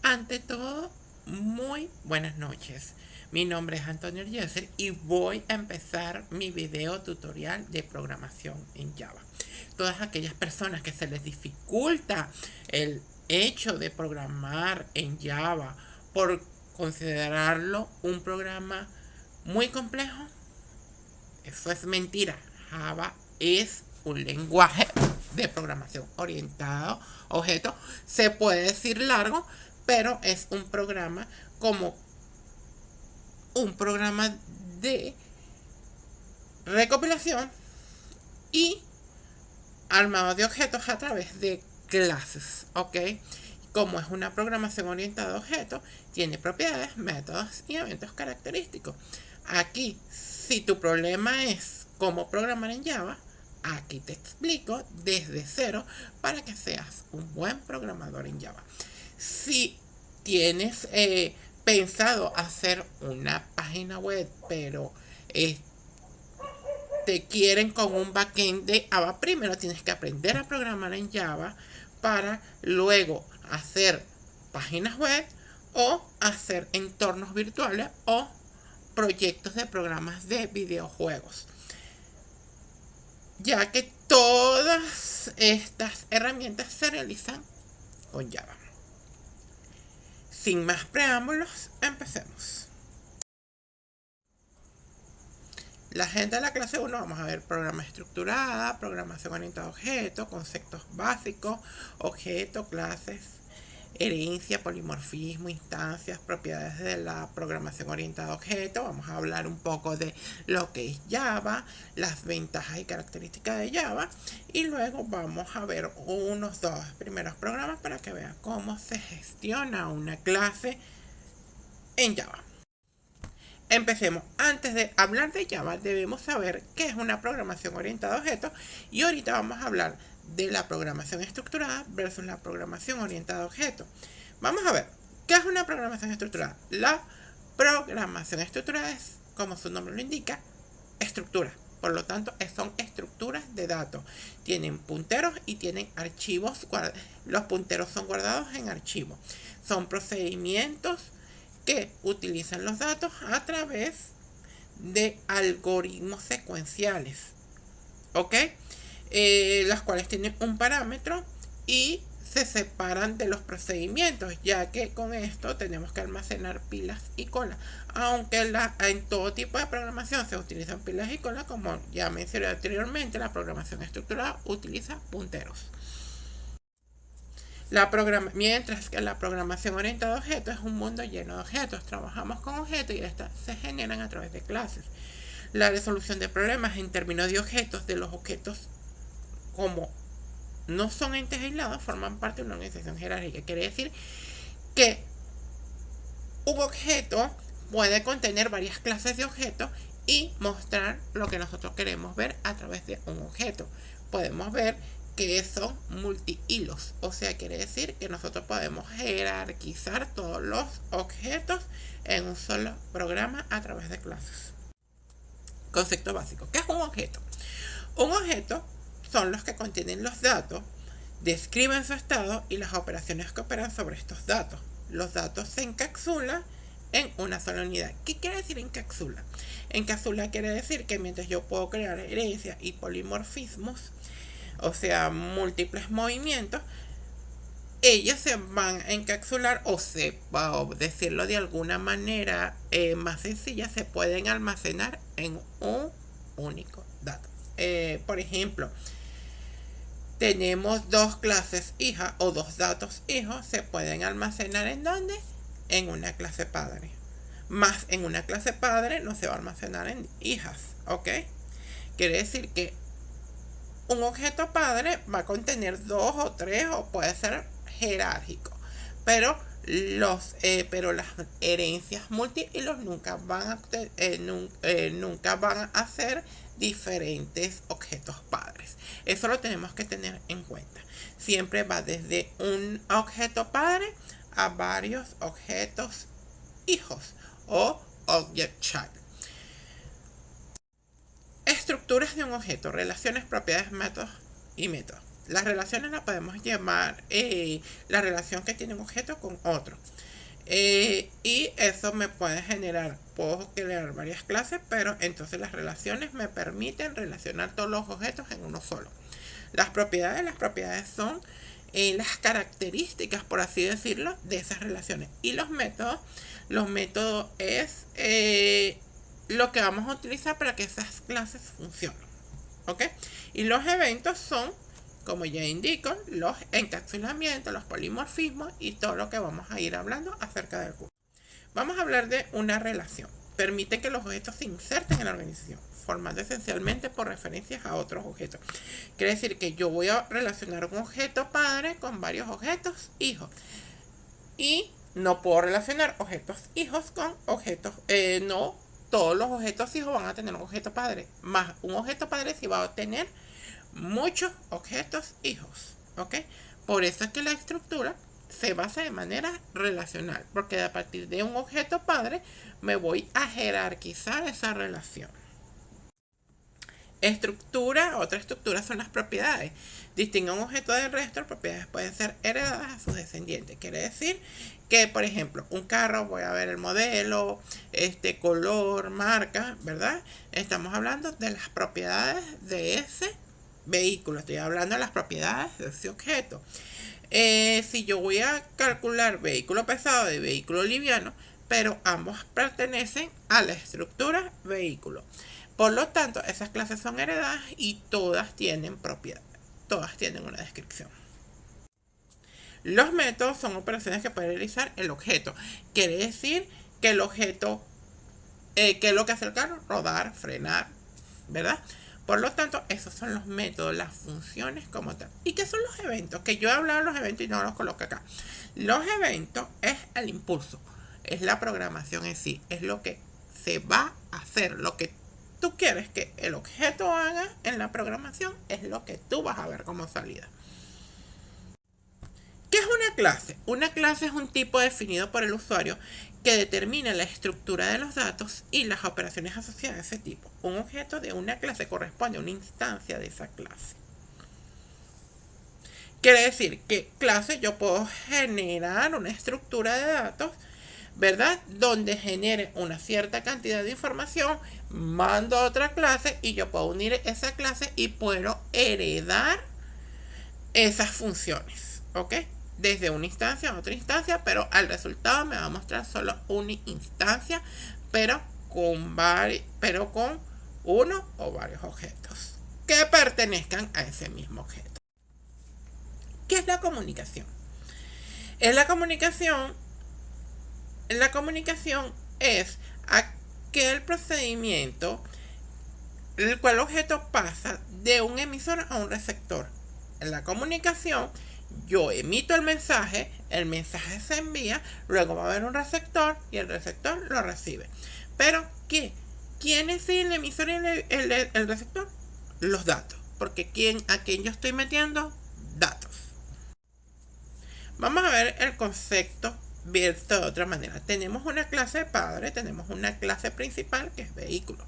Ante todo, muy buenas noches. Mi nombre es Antonio Yeser y voy a empezar mi video tutorial de programación en Java. Todas aquellas personas que se les dificulta el hecho de programar en Java por considerarlo un programa muy complejo, eso es mentira. Java es un lenguaje de programación orientado a objetos. Se puede decir largo, pero es un programa como un programa de recopilación y armado de objetos a través de clases, ¿ok? Como es una programación orientada a objetos, tiene propiedades, métodos y eventos característicos. Aquí, si tu problema es cómo programar en Java, aquí te explico desde cero para que seas un buen programador en Java. Si tienes pensado hacer una página web, pero te quieren con un backend de Java, primero tienes que aprender a programar en Java para luego hacer páginas web o hacer entornos virtuales o proyectos de programas de videojuegos, ya que todas estas herramientas se realizan con Java. Sin más preámbulos, empecemos. La agenda de la clase 1 vamos a ver programa estructurada, programación orientada a objetos, conceptos básicos, objetos, clases, herencia, polimorfismo, instancias, propiedades de la programación orientada a objetos. Vamos a hablar un poco de lo que es Java, las ventajas y características de Java, y luego vamos a ver unos dos primeros programas para que vean cómo se gestiona una clase en Java. Empecemos. Antes de hablar de Java, debemos saber qué es una programación orientada a objetos, y ahorita vamos a hablar de la programación estructurada versus la programación orientada a objetos. Vamos a ver, ¿qué es una programación estructurada? La programación estructurada es, como su nombre lo indica, estructura. Por lo tanto, son estructuras de datos. Tienen punteros y tienen archivos. Los punteros son guardados en archivos. Son procedimientos que utilizan los datos a través de algoritmos secuenciales, ¿ok? Las cuales tienen un parámetro y se separan de los procedimientos, ya que con esto tenemos que almacenar pilas y cola. Aunque en todo tipo de programación se utilizan pilas y cola, como ya mencioné anteriormente, la programación estructurada utiliza punteros. Mientras que la programación orientada a objetos es un mundo lleno de objetos. Trabajamos con objetos y estas se generan a través de clases. La resolución de problemas en términos de objetos, de los objetos como no son entes aislados, forman parte de una organización jerárquica. Quiere decir que un objeto puede contener varias clases de objetos y mostrar lo que nosotros queremos ver a través de un objeto. Podemos ver que son multihilos, o sea, quiere decir que nosotros podemos jerarquizar todos los objetos en un solo programa a través de clases. Concepto básico. ¿Qué es un objeto? Un objeto son los que contienen los datos, describen su estado y las operaciones que operan sobre estos datos. Los datos se encapsulan en una sola unidad. ¿Qué quiere decir encapsula? Encapsula quiere decir que mientras yo puedo crear herencias y polimorfismos, o sea, múltiples movimientos, ellos se van a encapsular o decirlo de alguna manera más sencilla, se pueden almacenar en un único dato. Por ejemplo, tenemos dos clases hija o dos datos hijos, se pueden almacenar ¿en dónde? En una clase padre. Más en una clase padre no se va a almacenar en hijas, ¿ok? Quiere decir que un objeto padre va a contener dos o tres o puede ser jerárquico, pero las herencias múltiples nunca van a ser diferentes objetos padres. Eso lo tenemos que tener en cuenta. Siempre va desde un objeto padre a varios objetos hijos o object child. Estructuras de un objeto, relaciones, propiedades, métodos y métodos. Las relaciones las podemos llamar la relación que tiene un objeto con otro. Y eso me puede generar, puedo crear varias clases, pero entonces las relaciones me permiten relacionar todos los objetos en uno solo. Las propiedades son las características, por así decirlo, de esas relaciones. Y los métodos es lo que vamos a utilizar para que esas clases funcionen. ¿Ok? Y los eventos son, como ya indico, los encapsulamientos, los polimorfismos y todo lo que vamos a ir hablando acerca del curso. Vamos a hablar de una relación. Permite que los objetos se inserten en la organización, formando esencialmente por referencias a otros objetos. Quiere decir que yo voy a relacionar un objeto padre con varios objetos hijos. Y no puedo relacionar objetos hijos con objetos, no todos los objetos hijos van a tener un objeto padre. Más un objeto padre sí va a tener muchos objetos hijos. ¿Ok? Por eso es que la estructura se basa de manera relacional, porque a partir de un objeto padre me voy a jerarquizar esa relación. Otra estructura son las propiedades. Distingue un objeto del resto, las propiedades pueden ser heredadas a sus descendientes. Quiere decir que, por ejemplo, un carro, voy a ver el modelo, color, marca, ¿verdad? Estamos hablando de las propiedades de ese vehículo, estoy hablando de las propiedades de ese objeto. Si yo voy a calcular vehículo pesado y vehículo liviano, pero ambos pertenecen a la estructura vehículo. Por lo tanto, esas clases son heredadas y todas tienen propiedades, todas tienen una descripción. Los métodos son operaciones que puede realizar el objeto. Quiere decir que el objeto, ¿qué es lo que hace el carro? Rodar, frenar, ¿verdad? Por lo tanto, esos son los métodos, las funciones como tal. ¿Y qué son los eventos? Que yo he hablado de los eventos y no los coloco acá. Los eventos es el impulso, es la programación en sí, es lo que se va a hacer, lo que tú quieres que el objeto haga en la programación es lo que tú vas a ver como salida. ¿Qué es una clase? Una clase es un tipo definido por el usuario que determina la estructura de los datos y las operaciones asociadas a ese tipo. Un objeto de una clase corresponde a una instancia de esa clase. Quiere decir que clase yo puedo generar una estructura de datos, ¿verdad? Donde genere una cierta cantidad de información, mando a otra clase y yo puedo unir esa clase y puedo heredar esas funciones, ¿ok? Desde una instancia a otra instancia, pero al resultado me va a mostrar solo una instancia, pero con uno o varios objetos que pertenezcan a ese mismo objeto. ¿Qué es la comunicación? La comunicación es aquel procedimiento en el cual el objeto pasa de un emisor a un receptor. En la comunicación, yo emito el mensaje se envía, luego va a haber un receptor y el receptor lo recibe. Pero, ¿quién es el emisor y el receptor? Los datos, porque ¿a quién yo estoy metiendo? Datos. Vamos a ver el concepto visto de otra manera. Tenemos una clase padre, tenemos una clase principal que es vehículo.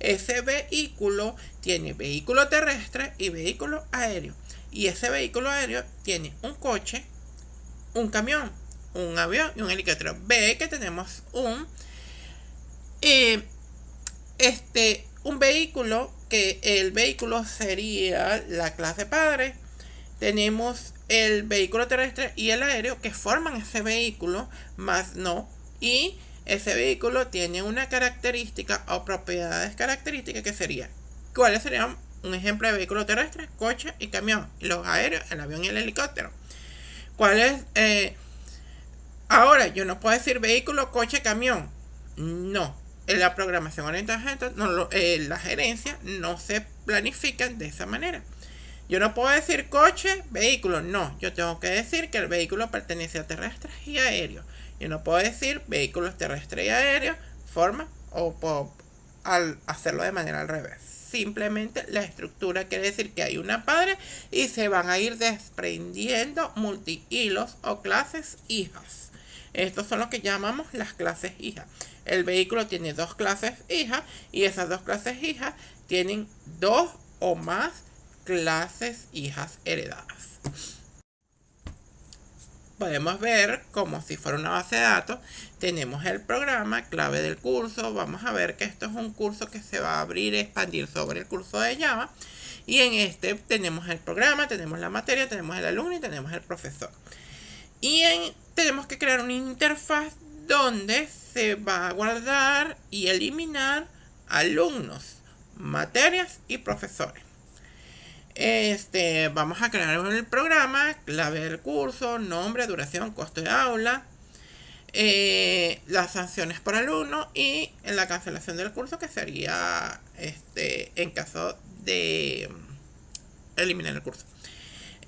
Ese vehículo tiene vehículo terrestre y vehículo aéreo. Y ese vehículo aéreo tiene un coche, un camión, un avión y un helicóptero. Ve que tenemos un vehículo, que el vehículo sería la clase padre. Tenemos el vehículo terrestre y el aéreo que forman ese vehículo, más no. Y ese vehículo tiene una característica o propiedades características que sería, ¿cuáles serían? Un ejemplo de vehículo terrestre, coche y camión. Y los aéreos, el avión y el helicóptero. ¿Cuál es? Ahora, yo no puedo decir vehículo, coche, camión. No. En la programación orientada a objetos, las gerencias no se planifican de esa manera. Yo no puedo decir coche, vehículo. No, yo tengo que decir que el vehículo pertenece a terrestres y aéreos. Yo no puedo decir vehículos terrestres y aéreos, al hacerlo de manera al revés. Simplemente la estructura quiere decir que hay una padre y se van a ir desprendiendo multihilos o clases hijas. Estos son lo que llamamos las clases hijas. El vehículo tiene dos clases hijas y esas dos clases hijas tienen dos o más clases hijas heredadas. Podemos ver como si fuera una base de datos. Tenemos el programa, clave del curso. Vamos a ver que esto es un curso que se va a abrir y expandir sobre el curso de Java. Y en este tenemos el programa, tenemos la materia, tenemos el alumno y tenemos el profesor. Y tenemos que crear una interfaz donde se va a guardar y eliminar alumnos, materias y profesores. Vamos a crear el programa, clave del curso, nombre, duración, costo de aula, las sanciones por alumno y la cancelación del curso, que sería en caso de eliminar el curso.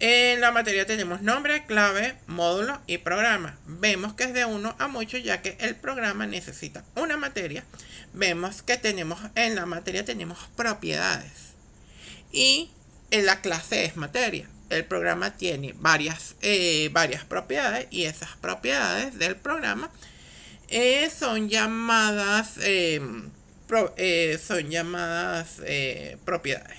En la materia tenemos nombre, clave, módulo y programa. Vemos que es de 1 a muchos, ya que el programa necesita una materia. Vemos que en la materia tenemos propiedades y en la clase es materia. El programa tiene varias propiedades y esas propiedades del programa son llamadas propiedades.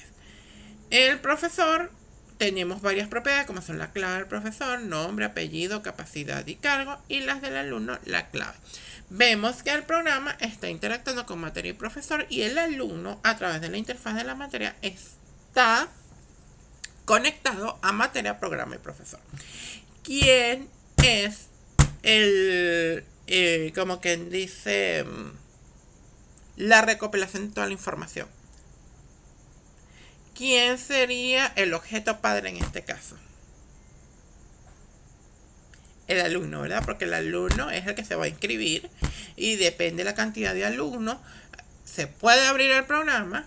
El profesor, tenemos varias propiedades como son la clave del profesor, nombre, apellido, capacidad y cargo, y las del alumno, la clave. Vemos que el programa está interactuando con materia y profesor, y el alumno a través de la interfaz de la materia está conectado a materia, programa y profesor. ¿Quién es como quien dice, la recopilación de toda la información? ¿Quién sería el objeto padre en este caso? El alumno, ¿verdad? Porque el alumno es el que se va a inscribir y depende de la cantidad de alumnos, se puede abrir el programa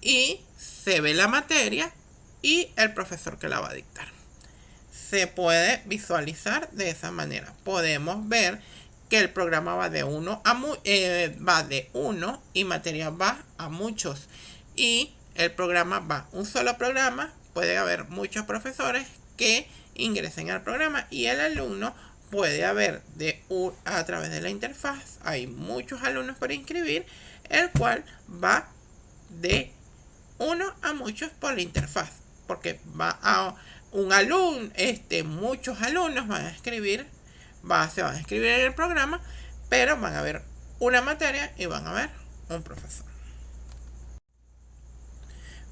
y se ve la materia y el profesor que la va a dictar. Se puede visualizar de esa manera. Podemos ver que el programa va de 1 y materia va a muchos. Y el programa va un solo programa. Puede haber muchos profesores que ingresen al programa y el alumno puede haber a través de la interfaz. Hay muchos alumnos para inscribir, el cual va de 1 a muchos por la interfaz. Porque va a un alumno, muchos alumnos van a escribir, se van a escribir en el programa, pero van a ver una materia y van a ver un profesor.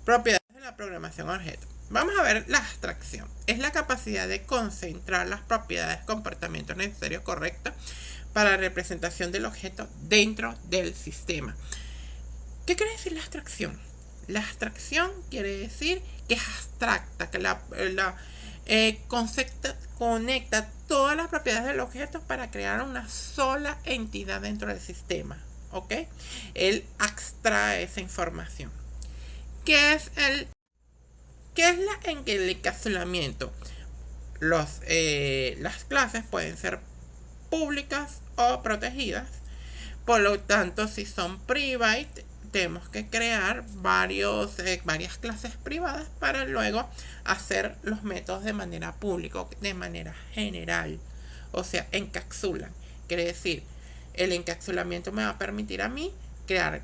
Propiedades de la programación objeto. Vamos a ver la abstracción. Es la capacidad de concentrar las propiedades, comportamientos necesarios correctos para la representación del objeto dentro del sistema. ¿Qué quiere decir la abstracción? La abstracción quiere decir que es abstracta, que conecta todas las propiedades del objeto para crear una sola entidad dentro del sistema. ¿Ok? Él extrae esa información. ¿Qué es el encapsulamiento? Las clases pueden ser públicas o protegidas. Por lo tanto, si son private, tenemos que crear varias clases privadas para luego hacer los métodos de manera pública, de manera general. O sea, encapsulan. Quiere decir, el encapsulamiento me va a permitir a mí crear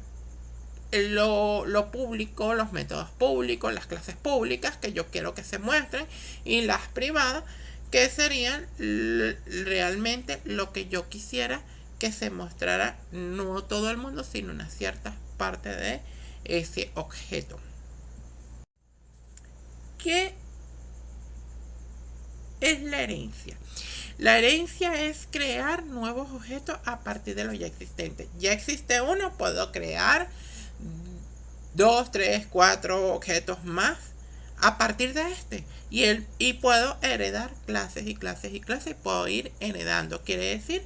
lo público, los métodos públicos, las clases públicas que yo quiero que se muestren, y las privadas que serían realmente lo que yo quisiera que se mostrara, no todo el mundo, sino una cierta parte de ese objeto. ¿Qué es la herencia? La herencia es crear nuevos objetos a partir de los ya existentes. Ya existe uno, puedo crear 2, 3, 4 objetos más a partir de este. Y puedo heredar clases y clases y clases. Puedo ir heredando. Quiere decir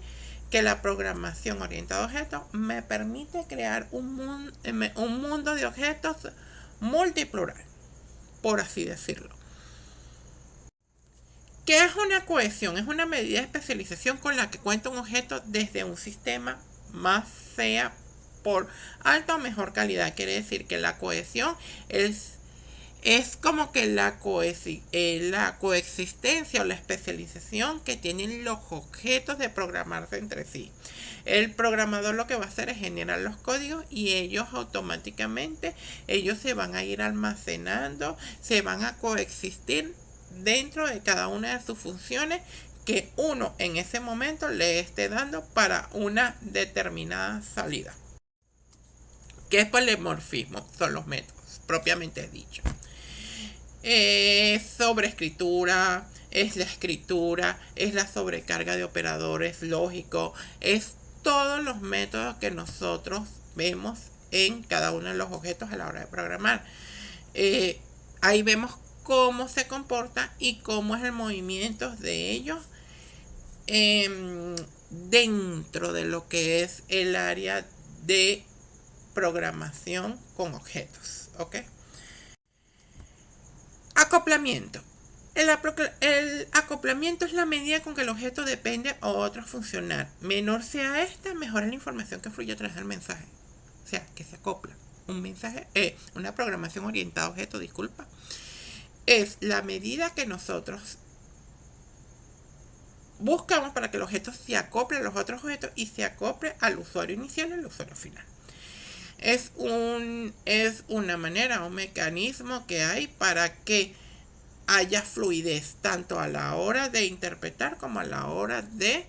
que la programación orientada a objetos me permite crear un mundo de objetos multiplural, por así decirlo. ¿Qué es una cohesión? Es una medida de especialización con la que cuenta un objeto desde un sistema más sea por alta o mejor calidad. Quiere decir que la cohesión es es como que la coexistencia o la especialización que tienen los objetos de programarse entre sí. El programador lo que va a hacer es generar los códigos y ellos automáticamente, ellos se van a ir almacenando, se van a coexistir dentro de cada una de sus funciones que uno en ese momento le esté dando para una determinada salida. ¿Qué es polimorfismo? Son los métodos, propiamente dicho. Sobreescritura, es la escritura, es la sobrecarga de operadores lógicos, es todos los métodos que nosotros vemos en cada uno de los objetos a la hora de programar. Ahí vemos cómo se comporta y cómo es el movimiento de ellos dentro de lo que es el área de programación con objetos. ¿Ok? Acoplamiento. El acoplamiento es la medida con que el objeto depende o otro funcionar. Menor sea esta, mejor es la información que fluye a través del mensaje. O sea, que se acopla. Un mensaje, una programación orientada a objeto, disculpa, es la medida que nosotros buscamos para que el objeto se acople a los otros objetos y se acople al usuario inicial y al usuario final. Es una manera, un mecanismo que hay para que haya fluidez tanto a la hora de interpretar como a la hora de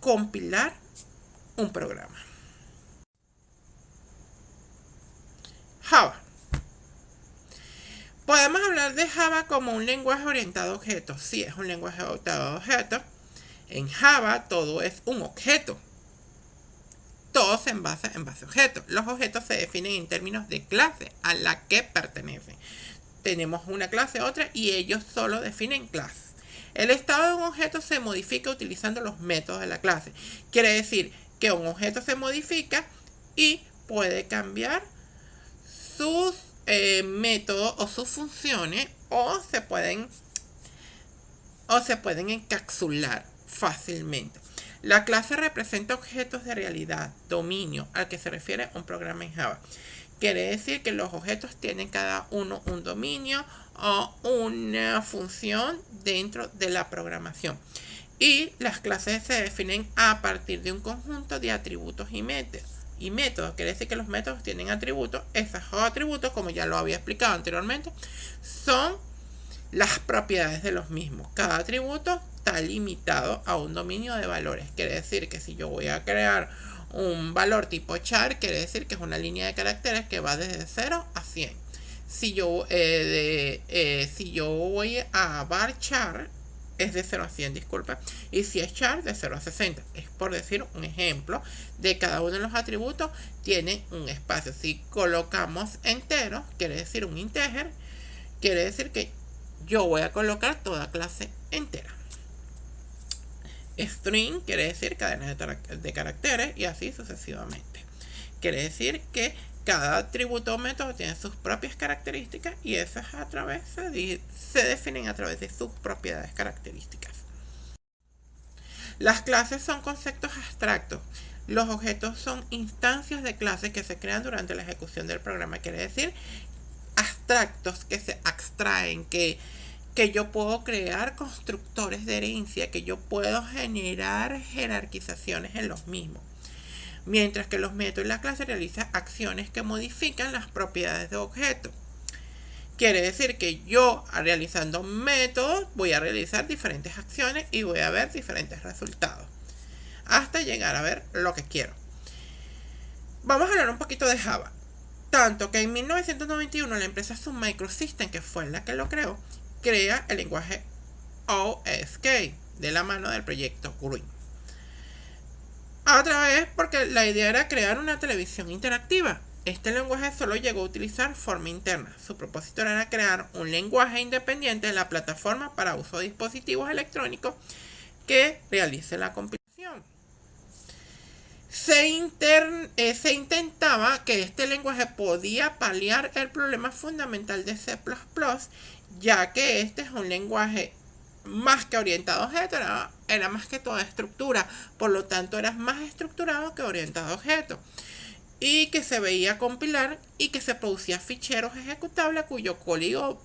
compilar un programa. Java. Podemos hablar de Java como un lenguaje orientado a objetos. Sí, es un lenguaje orientado a objetos. En Java todo es un objeto. Todo se basa en base a objetos. Los objetos se definen en términos de clase a la que pertenecen. Tenemos una clase, otra, y ellos solo definen clases. El estado de un objeto se modifica utilizando los métodos de la clase. Quiere decir que un objeto se modifica y puede cambiar sus métodos o sus funciones o se pueden encapsular fácilmente. La clase representa objetos de realidad, dominio, al que se refiere un programa en Java. Quiere decir que los objetos tienen cada uno un dominio o una función dentro de la programación. Y las clases se definen a partir de un conjunto de atributos y métodos. Quiere decir que los métodos tienen atributos. Esos atributos, como ya lo había explicado anteriormente, son las propiedades de los mismos. Cada atributo está limitado a un dominio de valores. Quiere decir que si yo voy a crear un valor tipo char, quiere decir que es una línea de caracteres que va desde 0 a 100. Si yo voy a var char, es de 0 a 100, disculpa. Y si es char, de 0 a 60. Es por decir un ejemplo de cada uno de los atributos tiene un espacio. Si colocamos entero, quiere decir un integer, quiere decir que yo voy a colocar toda clase entera. String quiere decir cadena de caracteres y así sucesivamente. Quiere decir que cada atributo o método tiene sus propias características y esas se definen a través de sus propiedades características. Las clases son conceptos abstractos. Los objetos son instancias de clases que se crean durante la ejecución del programa. Quiere decir abstractos que se abstraen, que yo puedo crear constructores de herencia, que yo puedo generar jerarquizaciones en los mismos. Mientras que los métodos y la clase realizan acciones que modifican las propiedades de objetos. Quiere decir que yo, realizando métodos, voy a realizar diferentes acciones y voy a ver diferentes resultados. Hasta llegar a ver lo que quiero. Vamos a hablar un poquito de Java. Tanto que en 1991 la empresa Sun Microsystems, que fue la que lo creó, crea el lenguaje OSK de la mano del proyecto Green. Otra vez porque la idea era crear una televisión interactiva. Este lenguaje solo llegó a utilizar forma interna. Su propósito era crear un lenguaje independiente de la plataforma para uso de dispositivos electrónicos que realice la compilación. Se intentaba que este lenguaje podía paliar el problema fundamental de C++, ya que este es un lenguaje más que orientado a objetos, era más que toda estructura, por lo tanto era más estructurado que orientado a objetos. y que se veía compilar y que se producía ficheros ejecutables cuyo código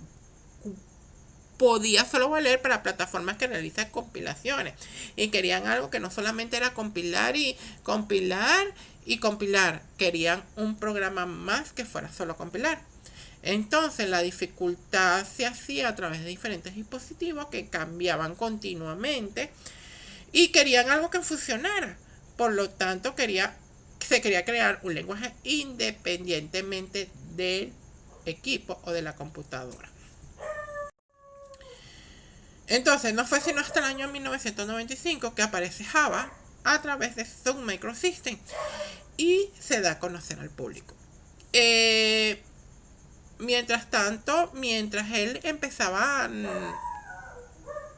podía solo valer para plataformas que realizan compilaciones, y querían algo que no solamente era compilar y compilar y compilar, querían un programa más que fuera solo compilar. Entonces la dificultad se hacía a través de diferentes dispositivos que cambiaban continuamente y querían algo que funcionara. Por lo tanto, se quería crear un lenguaje independientemente del equipo o de la computadora. Entonces, no fue sino hasta el año 1995 que aparece Java a través de Sun Microsystems y se da a conocer al público. Mientras tanto, mientras él empezaba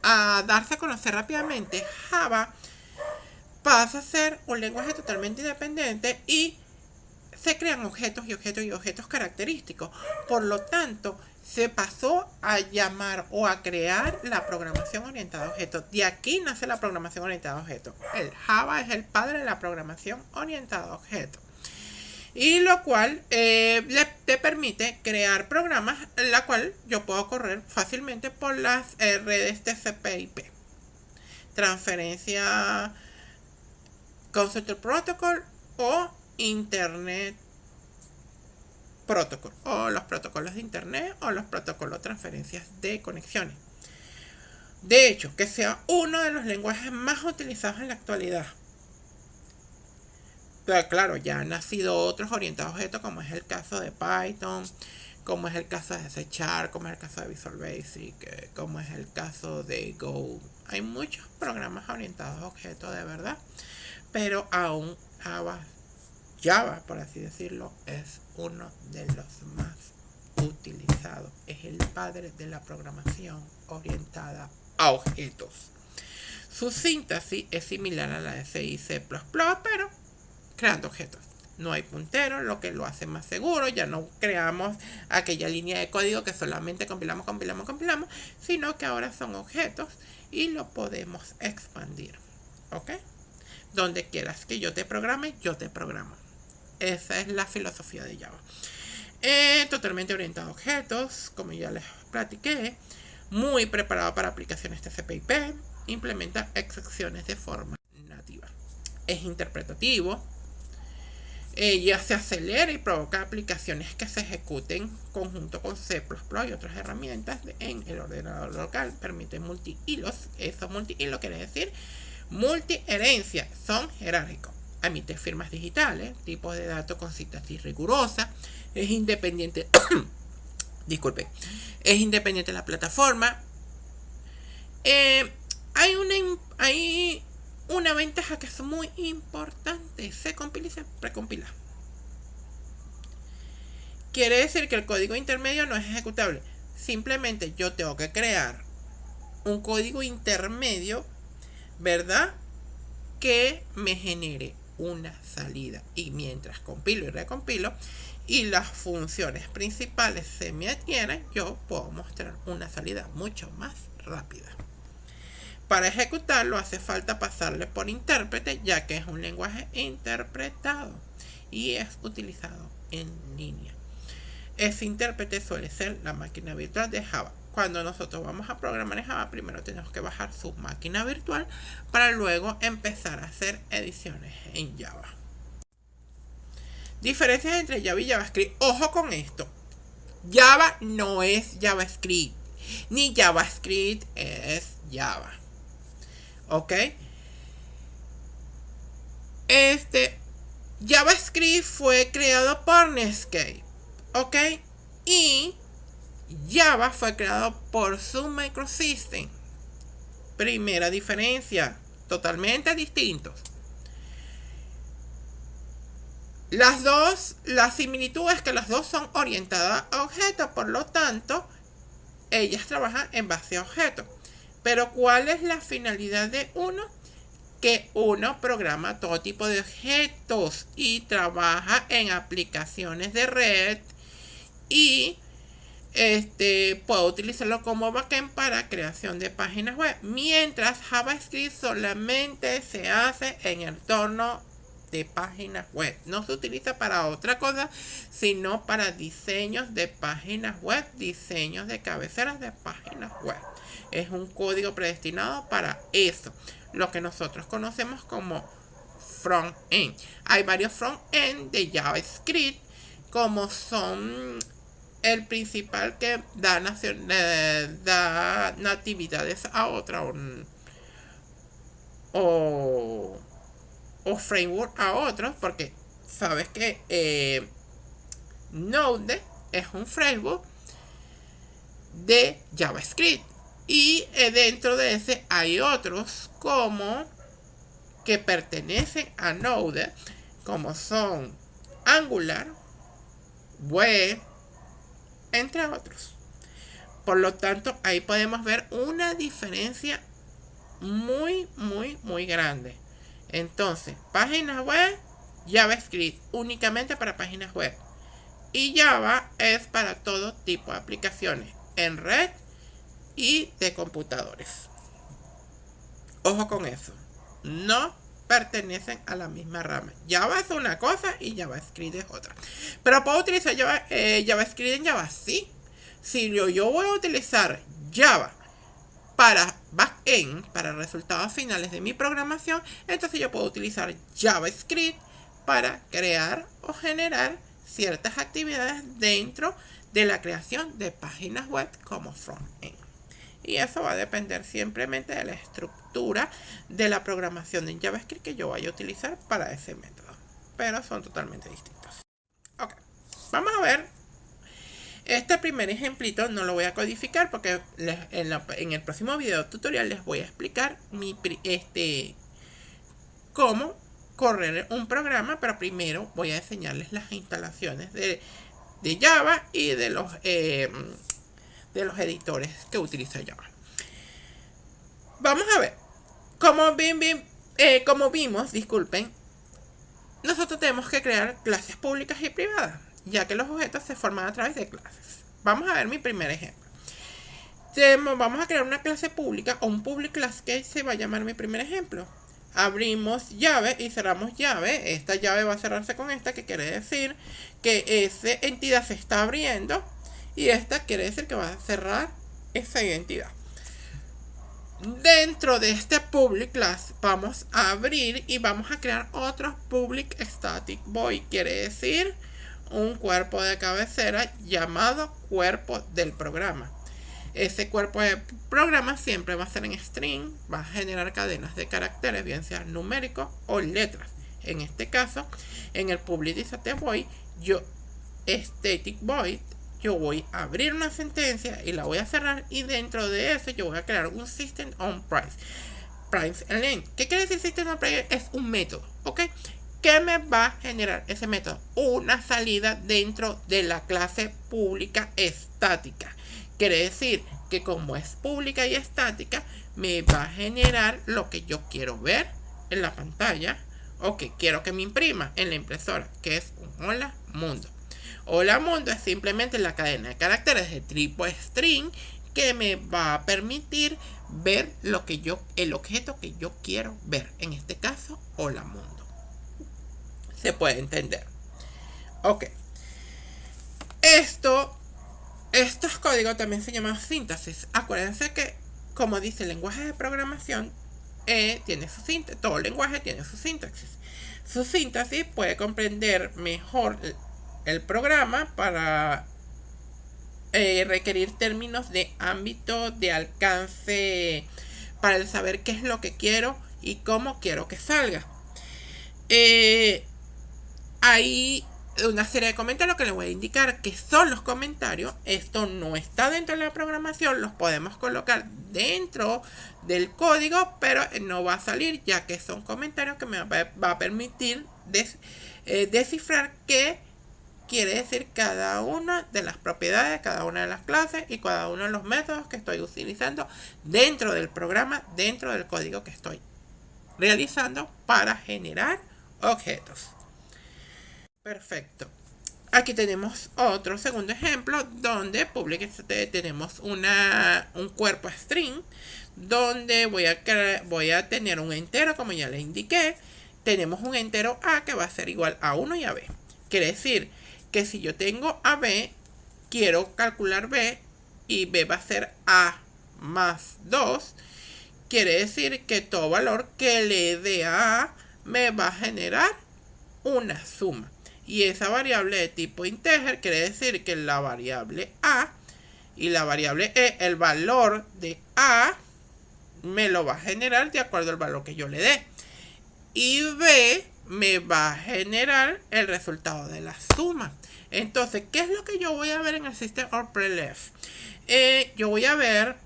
a darse a conocer rápidamente, Java pasa a ser un lenguaje totalmente independiente y se crean objetos y objetos y objetos característicos. Por lo tanto, se pasó a llamar o a crear la programación orientada a objetos. De aquí nace la programación orientada a objetos. El Java es el padre de la programación orientada a objetos. Y lo cual te permite crear programas, la cual yo puedo correr fácilmente por las redes TCP/IP. Transferencia Concept Protocol o Internet Protocol, o los protocolos de internet o los protocolos de transferencias de conexiones. De hecho, que sea uno de los lenguajes más utilizados en la actualidad. Pero claro, ya han nacido otros orientados a objetos, como es el caso de Python, como es el caso de C#, como es el caso de Visual Basic, como es el caso de Go. Hay muchos programas orientados a objetos de verdad, pero aún Java, por así decirlo, es uno de los más utilizados. Es el padre de la programación orientada a objetos. Su sintaxis es similar a la de C y C++, pero creando objetos. No hay puntero, lo que lo hace más seguro. Ya no creamos aquella línea de código que solamente compilamos, sino que ahora son objetos y lo podemos expandir. ¿Ok? Donde quieras que yo te programe, yo te programo. Esa es la filosofía de Java. Totalmente orientado a objetos, como ya les platiqué. Muy preparado para aplicaciones TCP/IP. Implementa excepciones de forma nativa. Es interpretativo. Ya se acelera y provoca aplicaciones que se ejecuten conjunto con C++ y otras herramientas en el ordenador local. Permite multi-hilos. Eso multi-hilo quiere decir multi-herencia. Son jerárquicos. Emite firmas digitales, tipos de datos con sintaxis rigurosa. Es independiente. Disculpe. Es independiente de la plataforma. Hay una ventaja que es muy importante. Se compila y se precompila. Quiere decir que el código intermedio no es ejecutable. Simplemente yo tengo que crear un código intermedio, ¿verdad?, que me genere una salida. Y mientras compilo y recompilo y las funciones principales se me adquieren, yo puedo mostrar una salida mucho más rápida. Para ejecutarlo hace falta pasarle por intérprete, ya que es un lenguaje interpretado y es utilizado en línea. Ese intérprete suele ser la máquina virtual de Java. Cuando nosotros vamos a programar en Java, primero tenemos que bajar su máquina virtual para luego empezar a hacer ediciones en Java. Diferencias entre Java y JavaScript. Ojo con esto. Java no es JavaScript, ni JavaScript es Java. ¿Ok? JavaScript fue creado por Netscape. ¿Ok? Y Java fue creado por Sun Microsystems. Primera diferencia, totalmente distintos. La similitud es que las dos son orientadas a objetos, por lo tanto, ellas trabajan en base a objetos. Pero ¿cuál es la finalidad de uno? Que uno programa todo tipo de objetos y trabaja en aplicaciones de red y puedo utilizarlo como backend para creación de páginas web, mientras JavaScript solamente se hace en el entorno de páginas web. No se utiliza para otra cosa, sino para diseños de páginas web, diseños de cabeceras de páginas web. Es un código predestinado para eso, lo que nosotros conocemos como front-end. Hay varios front-end de JavaScript, como son el principal que da natividades a otra o framework a otros, porque sabes que Node es un framework de JavaScript y dentro de ese hay otros como que pertenecen a Node, como son Angular, Vue, entre otros. Por lo tanto, ahí podemos ver una diferencia muy grande. Entonces, páginas web, JavaScript únicamente para páginas web, y Java es para todo tipo de aplicaciones en red y de computadores. Ojo con eso, no pertenecen a la misma rama. Java es una cosa y JavaScript es otra. Pero puedo utilizar JavaScript en Java, sí. Si yo voy a utilizar Java para backend, para resultados finales de mi programación, entonces yo puedo utilizar JavaScript para crear o generar ciertas actividades dentro de la creación de páginas web como frontend. Y eso va a depender simplemente de la estructura de la programación en JavaScript que yo vaya a utilizar para ese método. Pero son totalmente distintos. Ok, vamos a ver. Este primer ejemplito no lo voy a codificar porque en el próximo video tutorial les voy a explicar cómo correr un programa, pero primero voy a enseñarles las instalaciones de Java y de los editores que utiliza Java. Vamos a ver. Como vimos, nosotros tenemos que crear clases públicas y privadas, ya que los objetos se forman a través de clases. Vamos a ver mi primer ejemplo. Vamos a crear una clase pública o un public class que se va a llamar mi primer ejemplo. Abrimos llave y cerramos llave. Esta llave va a cerrarse con esta, que quiere decir que esa entidad se está abriendo, y esta quiere decir que va a cerrar esa identidad. Dentro de este public class vamos a abrir y vamos a crear otro public static void. Quiere decir un cuerpo de cabecera llamado cuerpo del programa. Ese cuerpo de programa siempre va a ser en string, va a generar cadenas de caracteres, bien sean numéricos o letras. En este caso, en el public static void, yo voy a abrir una sentencia y la voy a cerrar, y dentro de eso yo voy a crear un system on price. Price length. ¿Qué quiere decir system on price? Es un método, ¿ok? ¿Qué me va a generar ese método? Una salida dentro de la clase pública estática. Quiere decir que como es pública y estática, me va a generar lo que yo quiero ver en la pantalla o que quiero que me imprima en la impresora, que es un hola mundo. Hola mundo es simplemente la cadena de caracteres de tipo string que me va a permitir ver el objeto que yo quiero ver. En este caso, hola mundo. Se puede entender. Ok. Estos códigos también se llaman síntesis. Acuérdense que, como dice el lenguaje de programación, tiene su síntesis. Todo lenguaje tiene su sintaxis. Su síntesis puede comprender mejor el programa para requerir términos de ámbito, de alcance, para el saber qué es lo que quiero y cómo quiero que salga. Hay una serie de comentarios que les voy a indicar que son los comentarios. Esto no está dentro de la programación, los podemos colocar dentro del código, pero no va a salir, ya que son comentarios que me va a permitir descifrar qué quiere decir cada una de las propiedades, cada una de las clases y cada uno de los métodos que estoy utilizando dentro del programa, dentro del código que estoy realizando para generar objetos. Perfecto. Aquí tenemos otro segundo ejemplo donde tenemos un cuerpo string donde voy a tener un entero, como ya les indiqué, tenemos un entero a que va a ser igual a 1 y a b. Quiere decir que si yo tengo a b, quiero calcular b y b va a ser a más 2. Quiere decir que todo valor que le dé a me va a generar una suma. Y esa variable de tipo integer quiere decir que la variable a y la variable e, el valor de a, me lo va a generar de acuerdo al valor que yo le dé. Y b me va a generar el resultado de la suma. Entonces, ¿qué es lo que yo voy a ver en el system or prelef? Yo voy a ver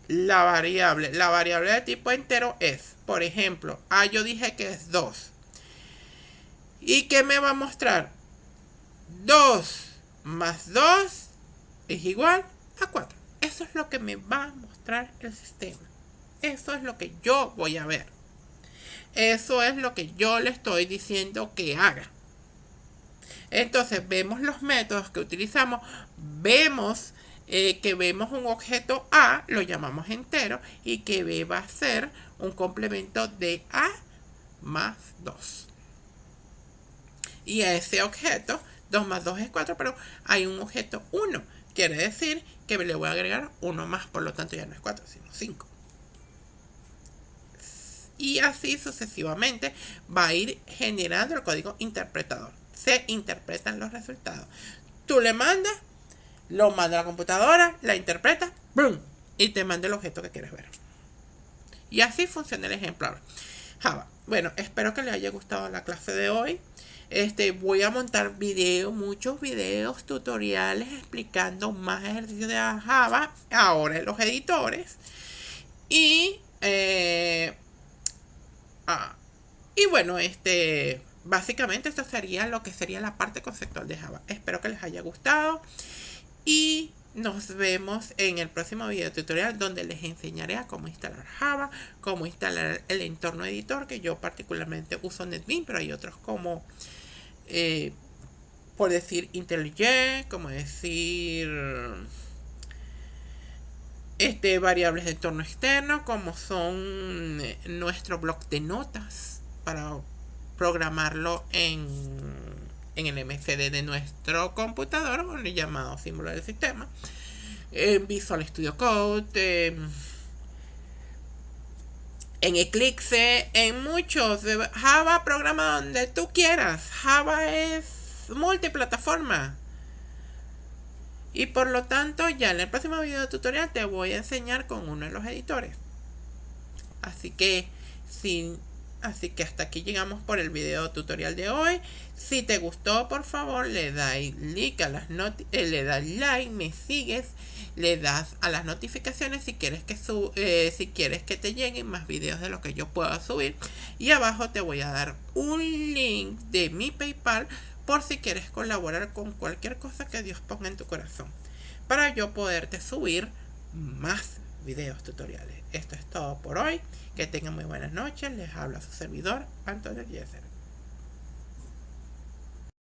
la variable. La variable de tipo entero es, por ejemplo, a yo dije que es 2. ¿Y qué me va a mostrar? 2 más 2 es igual a 4. Eso es lo que me va a mostrar el sistema. Eso es lo que yo voy a ver. Eso es lo que yo le estoy diciendo que haga. Entonces vemos los métodos que utilizamos. Vemos que vemos un objeto A, lo llamamos entero, y que B va a ser un complemento de A más 2. Y a ese objeto, 2 más 2 es 4, pero hay un objeto 1. Quiere decir que le voy a agregar 1 más, por lo tanto ya no es 4, sino 5. Y así sucesivamente va a ir generando el código interpretador. Se interpretan los resultados. Tú le mandas, lo manda a la computadora, la interpreta, ¡boom! Y te manda el objeto que quieres ver. Y así funciona el ejemplo Java. Bueno, espero que les haya gustado la clase de hoy. Voy a montar muchos videos tutoriales explicando más ejercicios de Java ahora en los editores. Y bueno, básicamente esto sería lo que sería la parte conceptual de Java. Espero que les haya gustado y nos vemos en el próximo video tutorial, donde les enseñaré a cómo instalar Java, cómo instalar el entorno editor, que yo particularmente uso NetBeans, pero hay otros como por decir IntelliJ, como decir variables de entorno externo, como son nuestro bloc de notas para programarlo en el MCD de nuestro computador, o el llamado símbolo del sistema, Visual Studio Code, en Eclipse, en muchos. Java programa donde tú quieras. Java es multiplataforma. Y por lo tanto, ya en el próximo video tutorial te voy a enseñar con uno de los editores. Así que hasta aquí llegamos por el video tutorial de hoy. Si te gustó, por favor, le das like a las le das like, me sigues, le das a las notificaciones si quieres que te lleguen más videos de lo que yo pueda subir. Y abajo te voy a dar un link de mi PayPal por si quieres colaborar con cualquier cosa que Dios ponga en tu corazón, para yo poderte subir más videos tutoriales. Esto es todo por hoy. Que tengan muy buenas noches. Les habla su servidor, Antonio Eliezer.